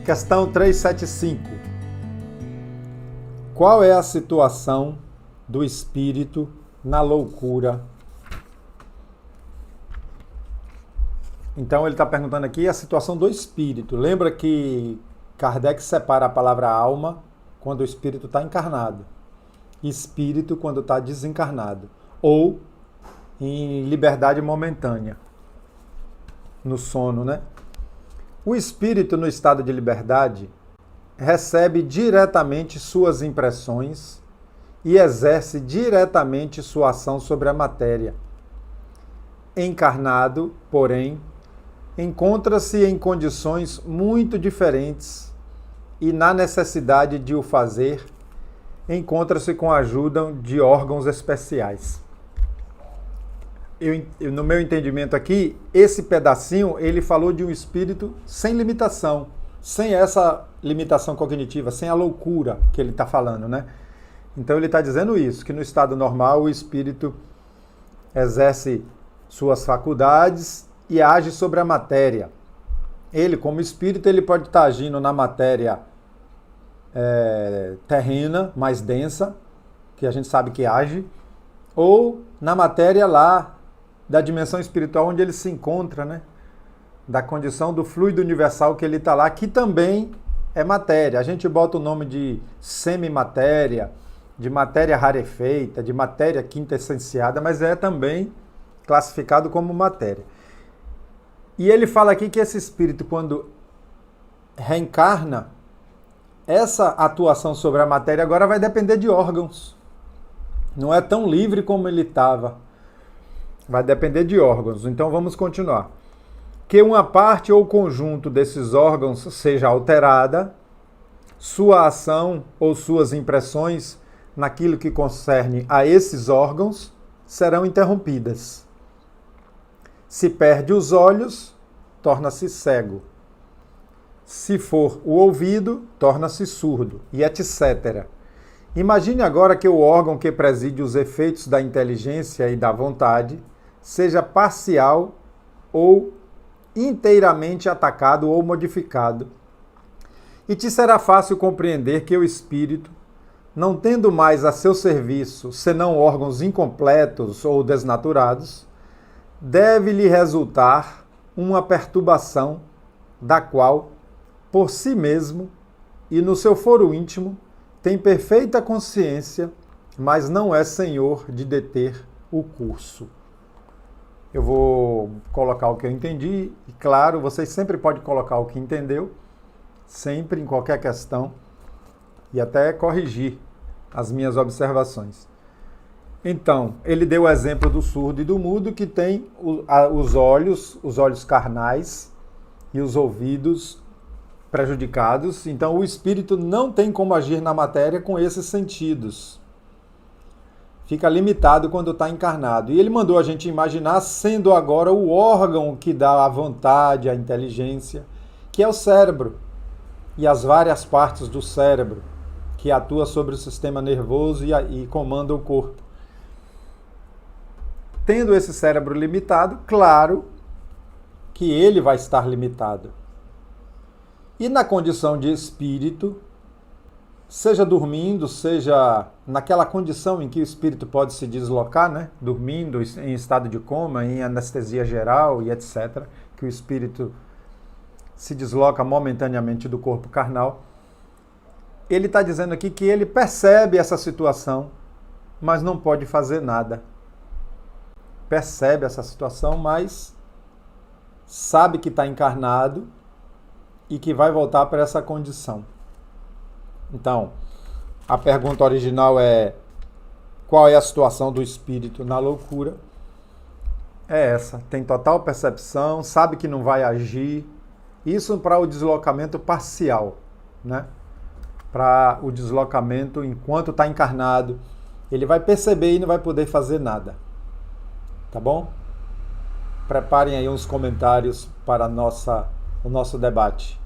Questão 375. Qual é a situação do espírito na loucura? Então ele está perguntando aqui a situação do espírito. Lembra que Kardec separa a palavra alma quando o espírito está encarnado, espírito quando está desencarnado, ou em liberdade momentânea, no sono, né? O espírito no estado de liberdade recebe diretamente suas impressões e exerce diretamente sua ação sobre a matéria. Encarnado, porém, encontra-se em condições muito diferentes e, na necessidade de o fazer, encontra-se com a ajuda de órgãos especiais. No meu entendimento aqui, esse pedacinho, ele falou de um espírito sem limitação, sem essa limitação cognitiva, sem a loucura que ele está falando, né? Então ele está dizendo isso, que no estado normal o espírito exerce suas faculdades e age sobre a matéria. Ele, como espírito, ele pode estar agindo na matéria terrena, mais densa, que a gente sabe que age, ou na matéria lá da dimensão espiritual onde ele se encontra, né? Da condição do fluido universal que ele está lá, que também é matéria. A gente bota o nome de semimatéria, de matéria rarefeita, de matéria quintessenciada, mas é também classificado como matéria. E ele fala aqui que esse espírito, quando reencarna, essa atuação sobre a matéria agora vai depender de órgãos. Não é tão livre como ele estava. Vai depender de órgãos. Então vamos continuar. Que uma parte ou conjunto desses órgãos seja alterada, sua ação ou suas impressões naquilo que concerne a esses órgãos serão interrompidas. Se perde os olhos, torna-se cego. Se for o ouvido, torna-se surdo, e etc. Imagine agora que o órgão que preside os efeitos da inteligência e da vontade seja parcial ou inteiramente atacado ou modificado. E te será fácil compreender que o espírito, não tendo mais a seu serviço senão órgãos incompletos ou desnaturados, deve lhe resultar uma perturbação da qual, por si mesmo e no seu foro íntimo, tem perfeita consciência, mas não é senhor de deter o curso. Eu vou colocar o que eu entendi, e claro, vocês sempre podem colocar o que entendeu, sempre, em qualquer questão, e até corrigir as minhas observações. Então, ele deu o exemplo do surdo e do mudo, que tem os olhos carnais e os ouvidos prejudicados. Então, o espírito não tem como agir na matéria com esses sentidos. Fica limitado quando está encarnado. E ele mandou a gente imaginar sendo agora o órgão que dá a vontade, a inteligência, que é o cérebro, e as várias partes do cérebro, que atua sobre o sistema nervoso e comanda o corpo. Tendo esse cérebro limitado, claro que ele vai estar limitado. E na condição de espírito, seja dormindo, seja naquela condição em que o espírito pode se deslocar, né? Dormindo, em estado de coma, em anestesia geral e etc., que o espírito se desloca momentaneamente do corpo carnal. Ele está dizendo aqui que ele percebe essa situação, mas não pode fazer nada. Percebe essa situação, mas sabe que está encarnado e que vai voltar para essa condição. Então, a pergunta original é: qual é a situação do espírito na loucura? É essa, tem total percepção, sabe que não vai agir. Isso para o deslocamento parcial, né? Para o deslocamento enquanto está encarnado, ele vai perceber e não vai poder fazer nada. Tá bom? Preparem aí uns comentários para o nosso debate.